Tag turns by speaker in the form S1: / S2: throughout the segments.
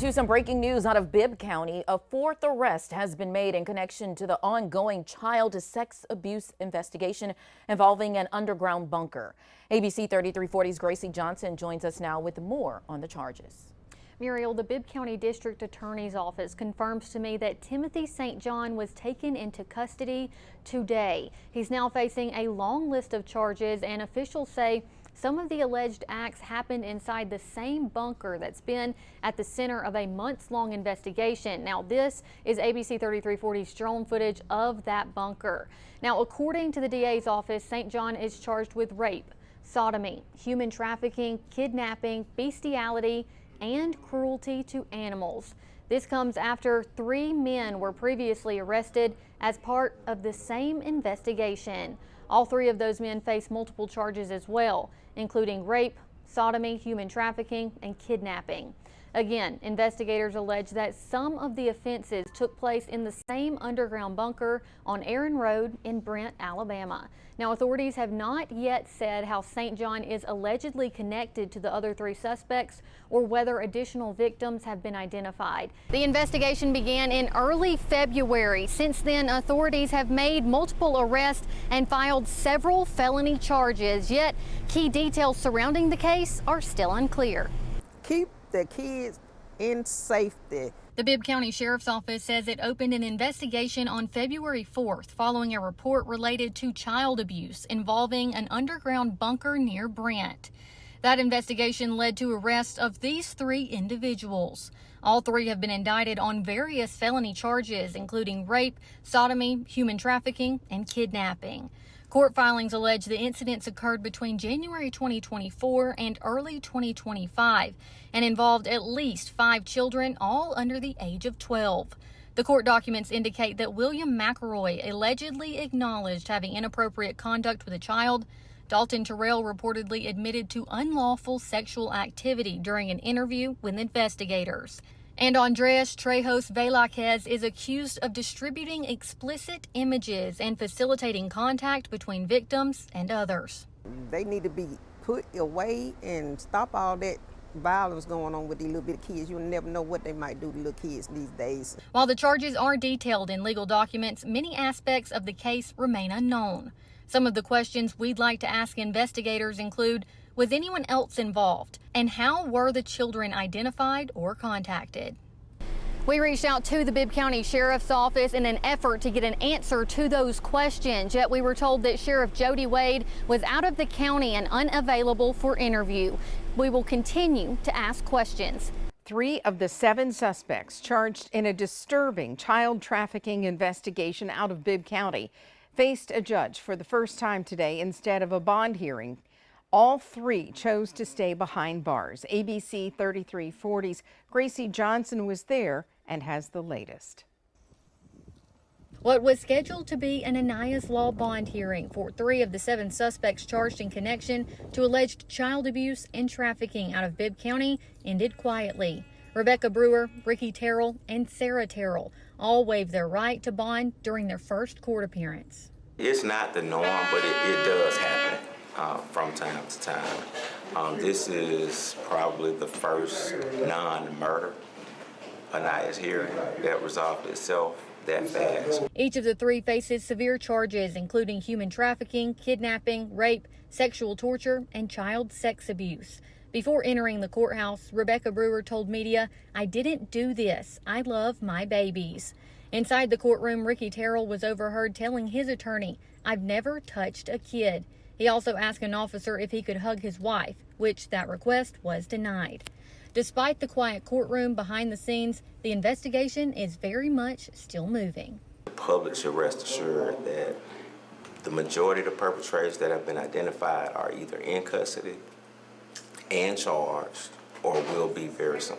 S1: To some breaking news out of Bibb County. A fourth arrest has been made in connection to the ongoing child sex abuse investigation involving an underground bunker. ABC 3340's Gracie Johnson joins us now with more on the charges.
S2: Muriel, the Bibb County District Attorney's Office confirms to me that Timothy St. John was taken into custody today. He's now facing a long list of charges, and officials say some of the alleged acts happened inside the same bunker that's been at the center of a months-long investigation. Now, this is ABC 3340's drone footage of that bunker. Now, according to the DA's office, St. John is charged with rape, sodomy, human trafficking, kidnapping, bestiality, and cruelty to animals. This comes after 3 men were previously arrested as part of the same investigation. All 3 of those men face multiple charges as well, including rape, sodomy, human trafficking, and kidnapping. Again, investigators allege that some of the offenses took place in the same underground bunker on Aaron Road in Brent, Alabama. Now, authorities have not yet said how St. John is allegedly connected to the other 3 suspects or whether additional victims have been identified. The investigation began in early February. Since then, authorities have made multiple arrests and filed several felony charges, yet key details surrounding the case are still unclear.
S3: Keep the kids in safety.
S2: The Bibb County Sheriff's Office says it opened an investigation on February 4th following a report related to child abuse involving an underground bunker near Brent. That investigation led to arrests of these 3 individuals. All 3 have been indicted on various felony charges, including rape, sodomy, human trafficking, and kidnapping. Court filings allege the incidents occurred between January 2024 and early 2025 and involved at least 5 children, all under the age of 12. The court documents indicate that William McElroy allegedly acknowledged having inappropriate conduct with a child. Dalton Terrell reportedly admitted to unlawful sexual activity during an interview with investigators. And Andres Trejos Velázquez is accused of distributing explicit images and facilitating contact between victims and others.
S3: They need to be put away and stop all that violence going on with these little bit of kids. You'll never know what they might do to little kids these days.
S2: While the charges are detailed in legal documents, many aspects of the case remain unknown. Some of the questions we'd like to ask investigators include, was anyone else involved? And how were the children identified or contacted? We reached out to the Bibb County Sheriff's Office in an effort to get an answer to those questions, yet we were told that Sheriff Jody Wade was out of the county and unavailable for interview. We will continue to ask questions.
S4: 3 of the 7 suspects charged in a disturbing child trafficking investigation out of Bibb County faced a judge for the first time today instead of a bond hearing. All 3 chose to stay behind bars. ABC 3340's Gracie Johnson was there and has the latest.
S2: What was scheduled to be an Ananias Law bond hearing for 3 of the 7 suspects charged in connection to alleged child abuse and trafficking out of Bibb County ended quietly. Rebecca Brewer, Ricky Terrell, and Sarah Terrell all waived their right to bond during their first court appearance.
S5: It's not the norm, but it does happen from time to time. This is probably the first non-murder Ananias hearing that resolved itself that fast.
S2: Each of the 3 faces severe charges, including human trafficking, kidnapping, rape, sexual torture, and child sex abuse. Before entering the courthouse, Rebecca Brewer told media, "I didn't do this. I love my babies." Inside the courtroom, Ricky Terrell was overheard telling his attorney, "I've never touched a kid." He also asked an officer if he could hug his wife, which that request was denied. Despite the quiet courtroom behind the scenes, the investigation is very much still moving.
S5: The public should rest assured that the majority of the perpetrators that have been identified are either in custody and charged or will be very soon.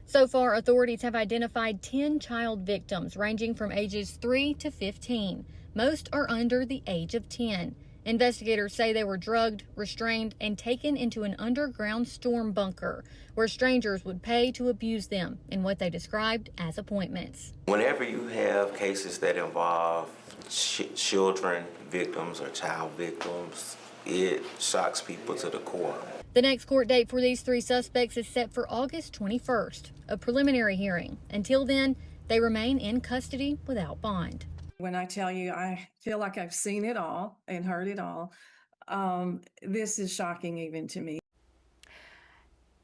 S2: So far, authorities have identified 10 child victims ranging from ages 3 to 15. Most are under the age of 10. Investigators say they were drugged, restrained, and taken into an underground storm bunker where strangers would pay to abuse them in what they described as appointments.
S5: Whenever you have cases that involve children victims or child victims, it shocks people to the core.
S2: The next court date for these 3 suspects is set for August 21st, a preliminary hearing. Until then, they remain in custody without bond.
S6: When I tell you I feel like I've seen it all and heard it all, this is shocking even to me.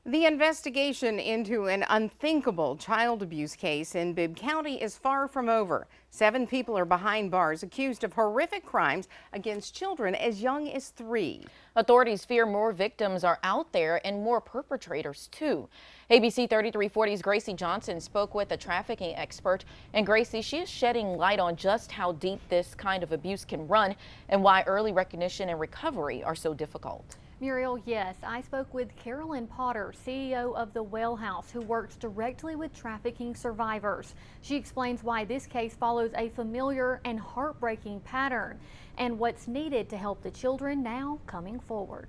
S4: The investigation into an unthinkable child abuse case in Bibb County is far from over. 7 people are behind bars accused of horrific crimes against children as young as 3.
S1: Authorities fear more victims are out there and more perpetrators too. ABC 3340's Gracie Johnson spoke with a trafficking expert. And Gracie, she is shedding light on just how deep this kind of abuse can run and why early recognition and recovery are so difficult.
S2: Muriel, yes, I spoke with Carolyn Potter, CEO of the Well House, who works directly with trafficking survivors. She explains why this case follows a familiar and heartbreaking pattern and what's needed to help the children now coming forward.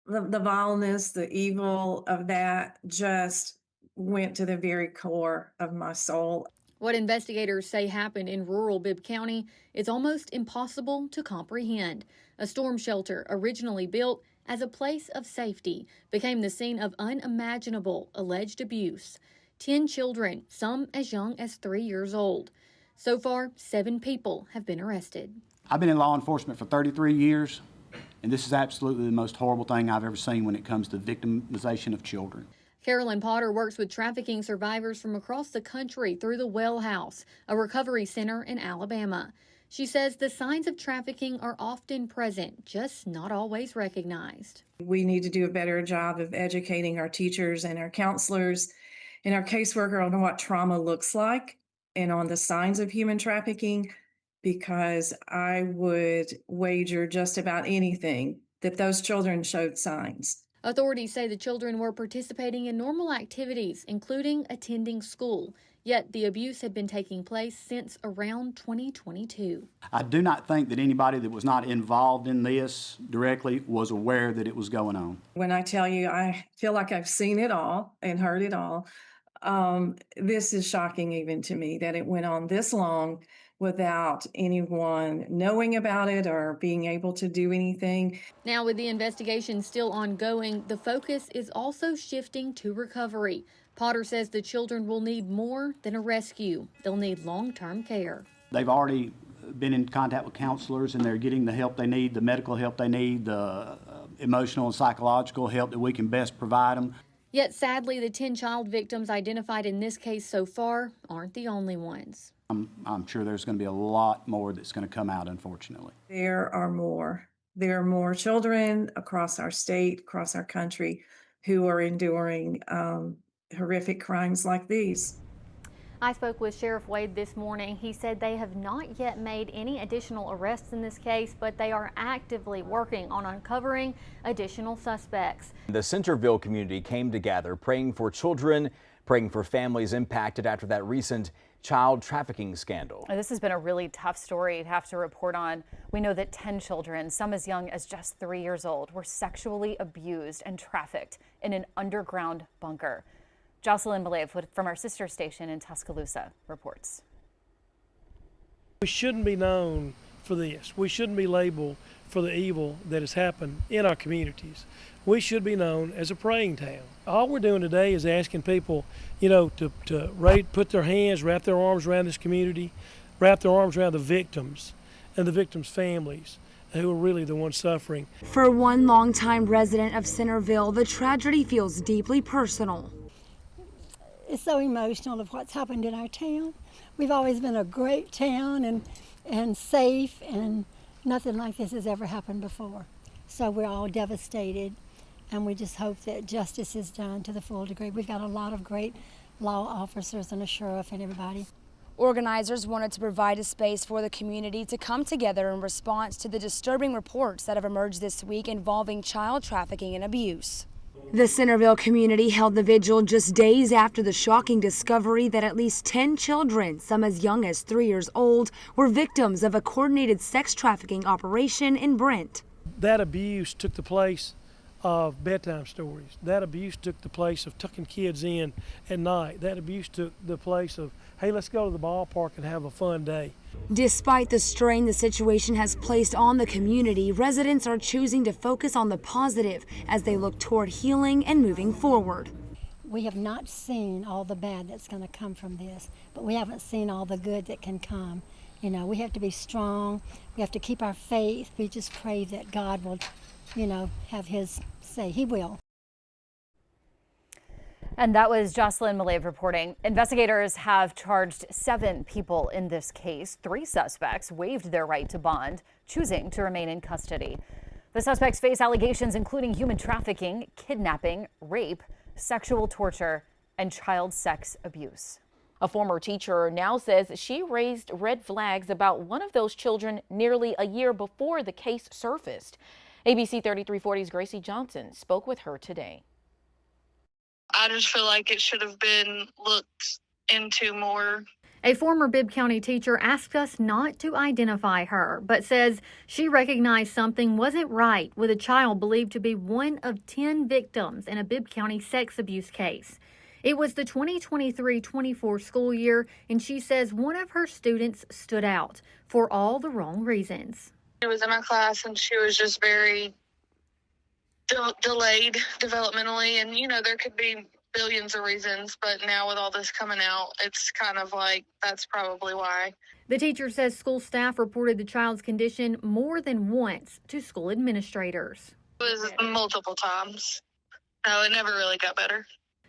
S6: The vileness, the evil of that just went to the very core of my soul.
S2: What investigators say happened in rural Bibb County is almost impossible to comprehend. A storm shelter, originally built as a place of safety, became the scene of unimaginable alleged abuse. 10 children, some as young as 3 years old. So far, 7 people have been arrested.
S7: I've been in law enforcement for 33 years, and this is absolutely the most horrible thing I've ever seen when it comes to victimization of children.
S2: Carolyn Potter works with trafficking survivors from across the country through the Well House, a recovery center in Alabama. She says the signs of trafficking are often present, just not always recognized.
S6: We need to do a better job of educating our teachers and our counselors and our caseworker on what trauma looks like and on the signs of human trafficking, because I would wager just about anything that those children showed signs.
S2: Authorities say the children were participating in normal activities, including attending school. Yet the abuse had been taking place since around 2022.
S7: I do not think that anybody that was not involved in this directly was aware that it was going on.
S6: When I tell you I feel like I've seen it all and heard it all, this is shocking even to me that it went on this long without anyone knowing about it or being able to do anything.
S2: Now, with the investigation still ongoing, the focus is also shifting to recovery. Potter says the children will need more than a rescue. They'll need long-term care.
S7: They've already been in contact with counselors, and they're getting the help they need, the medical help they need, the emotional and psychological help that we can best provide them.
S2: Yet, sadly, the 10 child victims identified in this case so far aren't the only ones.
S7: I'm sure there's going to be a lot more that's going to come out, unfortunately.
S6: There are more. There are more children across our state, across our country, who are enduring horrific crimes like these.
S2: I spoke with Sheriff Wade this morning. He said they have not yet made any additional arrests in this case, but they are actively working on uncovering additional suspects.
S8: The Centerville community came together praying for children, praying for families impacted after that recent child trafficking scandal.
S1: This has been a really tough story to have to report on. We know that 10 children, some as young as just 3 years old, were sexually abused and trafficked in an underground bunker. Jocelyn Malev from our sister station in Tuscaloosa reports.
S9: We shouldn't be known for this. We shouldn't be labeled for the evil that has happened in our communities. We should be known as a praying town. All we're doing today is asking people, to put their hands, wrap their arms around this community, wrap their arms around the victims and the victims' families, who are really the ones suffering.
S10: For one longtime resident of Centerville, the tragedy feels deeply personal.
S11: It's so emotional of what's happened in our town. We've always been a great town and safe, and nothing like this has ever happened before. So we're all devastated, and we just hope that justice is done to the full degree. We've got a lot of great law officers and a sheriff and everybody.
S10: Organizers wanted to provide a space for the community to come together in response to the disturbing reports that have emerged this week involving child trafficking and abuse. The Centerville community held the vigil just days after the shocking discovery that at least 10 children, some as young as 3 years old, were victims of a coordinated sex trafficking operation in Brent.
S9: That abuse took the place of bedtime stories. That abuse took the place of tucking kids in at night. That abuse took the place of, hey, let's go to the ballpark and have a fun day.
S10: Despite the strain the situation has placed on the community, residents are choosing to focus on the positive as they look toward healing and moving forward.
S11: We have not seen all the bad that's going to come from this, but we haven't seen all the good that can come. You know, we have to be strong. We have to keep our faith. We just pray that God will, have his say. He will.
S1: And that was Jocelyn Malev reporting. Investigators have charged 7 people in this case. 3 suspects waived their right to bond, choosing to remain in custody. The suspects face allegations including human trafficking, kidnapping, rape, sexual torture, and child sex abuse. A former teacher now says she raised red flags about one of those children nearly a year before the case surfaced. ABC 3340's Gracie Johnson spoke with her today.
S12: I just feel like it should have been looked into more.
S2: A former Bibb County teacher asked us not to identify her, but says she recognized something wasn't right with a child believed to be one of 10 victims in a Bibb County sex abuse case. It was the 2023-24 school year, and she says one of her students stood out for all the wrong reasons.
S12: She was in my class, and she was just very delayed developmentally, and there could be billions of reasons, but now with all this coming out, it's kind of like that's probably why.
S2: The teacher says school staff reported the child's condition more than once to school administrators.
S12: It was multiple times. No, it never really got better.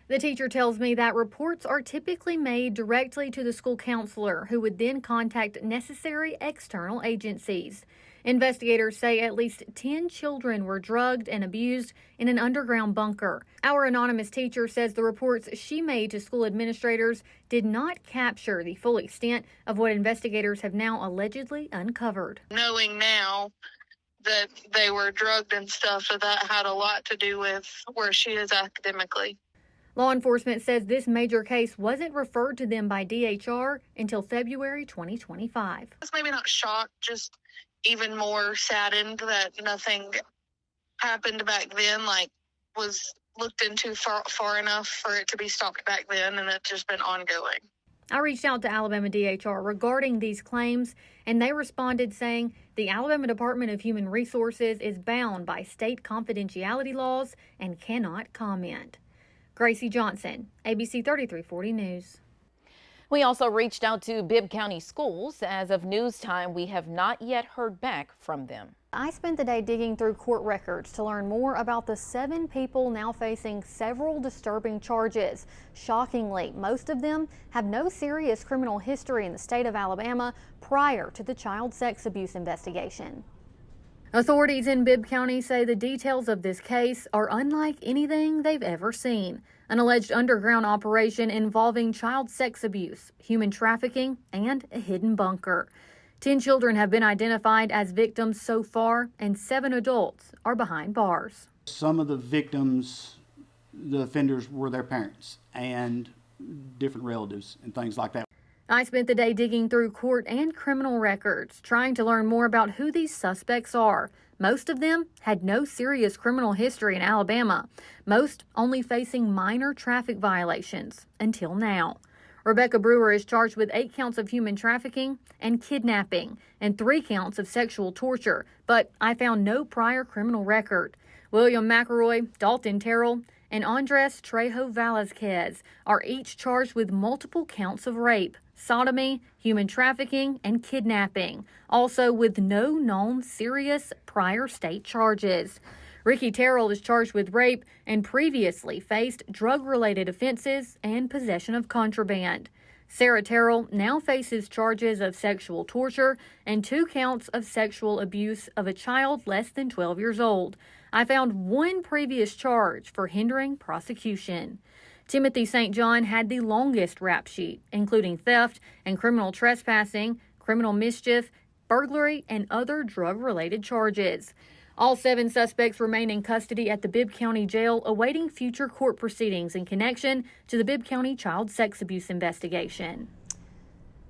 S2: The teacher tells me that reports are typically made directly to the school counselor, who would then contact necessary external agencies. Investigators say at least 10 children were drugged and abused in an underground bunker. Our anonymous teacher says the reports she made to school administrators did not capture the full extent of what investigators have now allegedly uncovered.
S12: Knowing now that they were drugged and stuff, that had a lot to do with where she is academically.
S2: Law enforcement says this major case wasn't referred to them by DHR until February 2025.
S12: I was maybe not shocked, just even more saddened that nothing happened back then, was looked into far enough for it to be stopped back then, and it's just been ongoing.
S2: I reached out to Alabama DHR regarding these claims, and they responded saying the Alabama Department of Human Resources is bound by state confidentiality laws and cannot comment. Gracie Johnson, ABC 3340 News.
S1: We also reached out to Bibb County Schools. As of news time, we have not yet heard back from them.
S2: I spent the day digging through court records to learn more about the 7 people now facing several disturbing charges. Shockingly, most of them have no serious criminal history in the state of Alabama prior to the child sex abuse investigation. Authorities in Bibb County say the details of this case are unlike anything they've ever seen. An alleged underground operation involving child sex abuse, human trafficking, and a hidden bunker. 10 children have been identified as victims so far, and 7 adults are behind bars.
S7: Some of the victims, the offenders, were their parents and different relatives and things like that.
S2: I spent the day digging through court and criminal records, trying to learn more about who these suspects are. Most of them had no serious criminal history in Alabama, most only facing minor traffic violations until now. Rebecca Brewer is charged with 8 counts of human trafficking and kidnapping and 3 counts of sexual torture, but I found no prior criminal record. William McElroy, Dalton Terrell, and Andres Trejo Velazquez are each charged with multiple counts of rape, sodomy, human trafficking, and kidnapping, also with no known serious prior state charges. Ricky Terrell is charged with rape and previously faced drug-related offenses and possession of contraband. Sarah Terrell now faces charges of sexual torture and 2 counts of sexual abuse of a child less than 12 years old. I found 1 previous charge for hindering prosecution. Timothy St. John had the longest rap sheet, including theft and criminal trespassing, criminal mischief, burglary, and other drug-related charges. All 7 suspects remain in custody at the Bibb County Jail, awaiting future court proceedings in connection to the Bibb County child sex abuse investigation.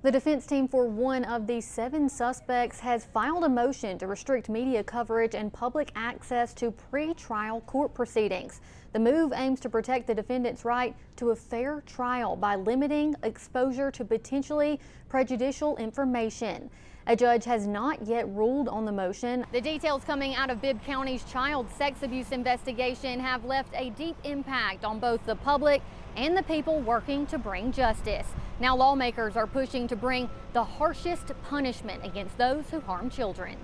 S2: The defense team for one of the 7 suspects has filed a motion to restrict media coverage and public access to pre-trial court proceedings. The move aims to protect the defendant's right to a fair trial by limiting exposure to potentially prejudicial information. A judge has not yet ruled on the motion. The details coming out of Bibb County's child sex abuse investigation have left a deep impact on both the public and the people working to bring justice. Now lawmakers are pushing to bring the harshest punishment against those who harm children.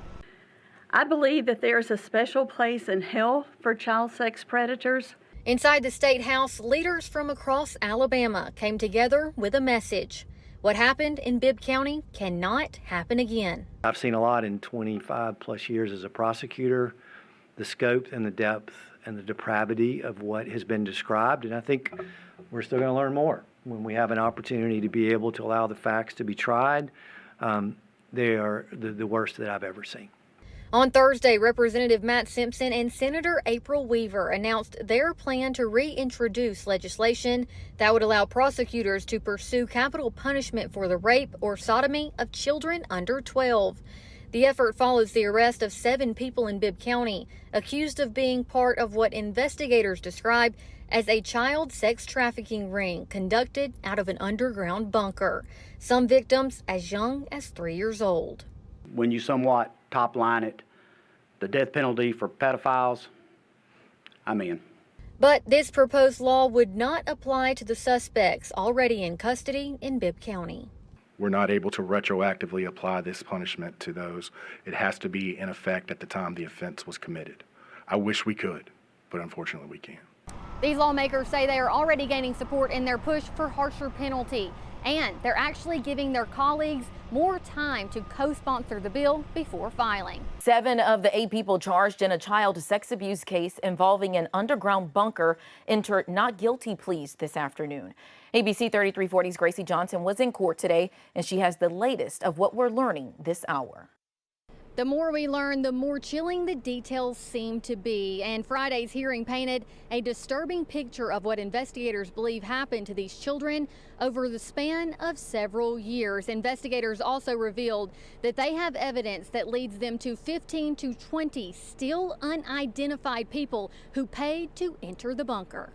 S13: I believe that there is a special place in hell for child sex predators.
S2: Inside the State House, leaders from across Alabama came together with a message. What happened in Bibb County cannot happen again.
S14: I've seen a lot in 25 plus years as a prosecutor, the scope and the depth and the depravity of what has been described, and I think we're still going to learn more when we have an opportunity to be able to allow the facts to be tried. They are the worst that I've ever seen.
S2: On Thursday, Representative Matt Simpson and Senator April Weaver announced their plan to reintroduce legislation that would allow prosecutors to pursue capital punishment for the rape or sodomy of children under 12. The effort follows the arrest of 7 people in Bibb County accused of being part of what investigators describe as a child sex trafficking ring conducted out of an underground bunker. Some victims as young as 3 years old.
S7: When you somewhat top line it, the death penalty for pedophiles, I'm in.
S2: But this proposed law would not apply to the suspects already in custody in Bibb County.
S15: We're not able to retroactively apply this punishment to those. It has to be in effect at the time the offense was committed. I wish we could, but unfortunately we can't.
S2: These lawmakers say they are already gaining support in their push for harsher penalty, and they're actually giving their colleagues more time to co-sponsor the bill before filing.
S1: 7 of the 8 people charged in a child sex abuse case involving an underground bunker entered not guilty pleas this afternoon. ABC 3340's Gracie Johnson was in court today, and she has the latest of what we're learning this hour.
S2: The more we learn, the more chilling the details seem to be. And Friday's hearing painted a disturbing picture of what investigators believe happened to these children over the span of several years. Investigators also revealed that they have evidence that leads them to 15 to 20 still unidentified people who paid to enter the bunker.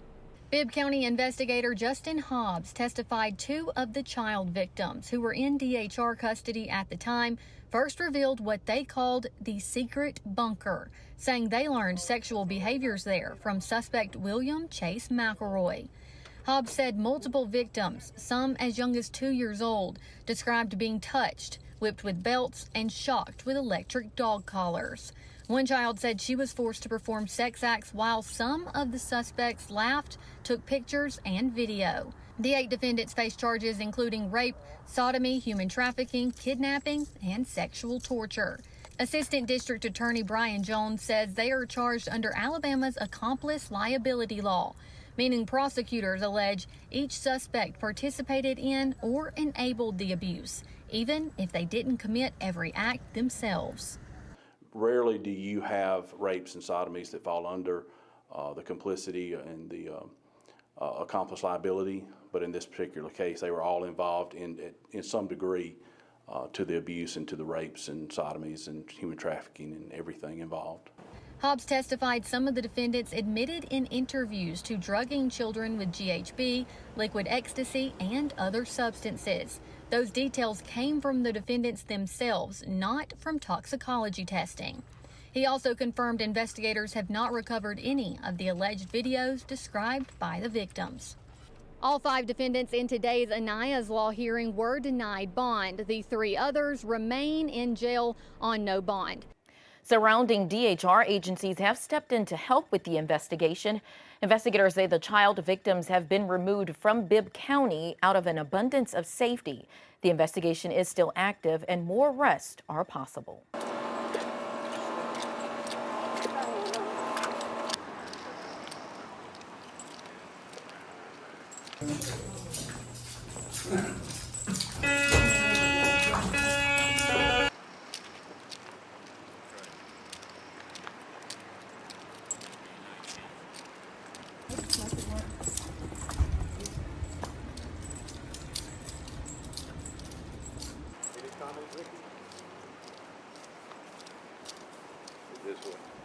S2: Bibb County investigator Justin Hobbs testified 2 of the child victims who were in DHR custody at the time first revealed what they called the secret bunker, saying they learned sexual behaviors there from suspect William Chase McElroy. Hobbs said multiple victims, some as young as 2 years old, described being touched, whipped with belts, and shocked with electric dog collars. One child said she was forced to perform sex acts while some of the suspects laughed, took pictures, and video. The 8 defendants face charges including rape, sodomy, human trafficking, kidnapping, and sexual torture. Assistant District Attorney Brian Jones says they are charged under Alabama's accomplice liability law, meaning prosecutors allege each suspect participated in or enabled the abuse, even if they didn't commit every act themselves.
S16: Rarely do you have rapes and sodomies that fall under the complicity and the accomplice liability, but in this particular case, they were all involved in some degree to the abuse and to the rapes and sodomies and human trafficking and everything involved.
S2: Hobbs testified some of the defendants admitted in interviews to drugging children with GHB, liquid ecstasy, and other substances. Those details came from the defendants themselves, not from toxicology testing. He also confirmed investigators have not recovered any of the alleged videos described by the victims. All 5 defendants in today's Aniah's Law hearing were denied bond. The 3 others remain in jail on no bond.
S1: Surrounding DHR agencies have stepped in to help with the investigation. Investigators say the child victims have been removed from Bibb County out of an abundance of safety. The investigation is still active and more arrests are possible.
S15: well.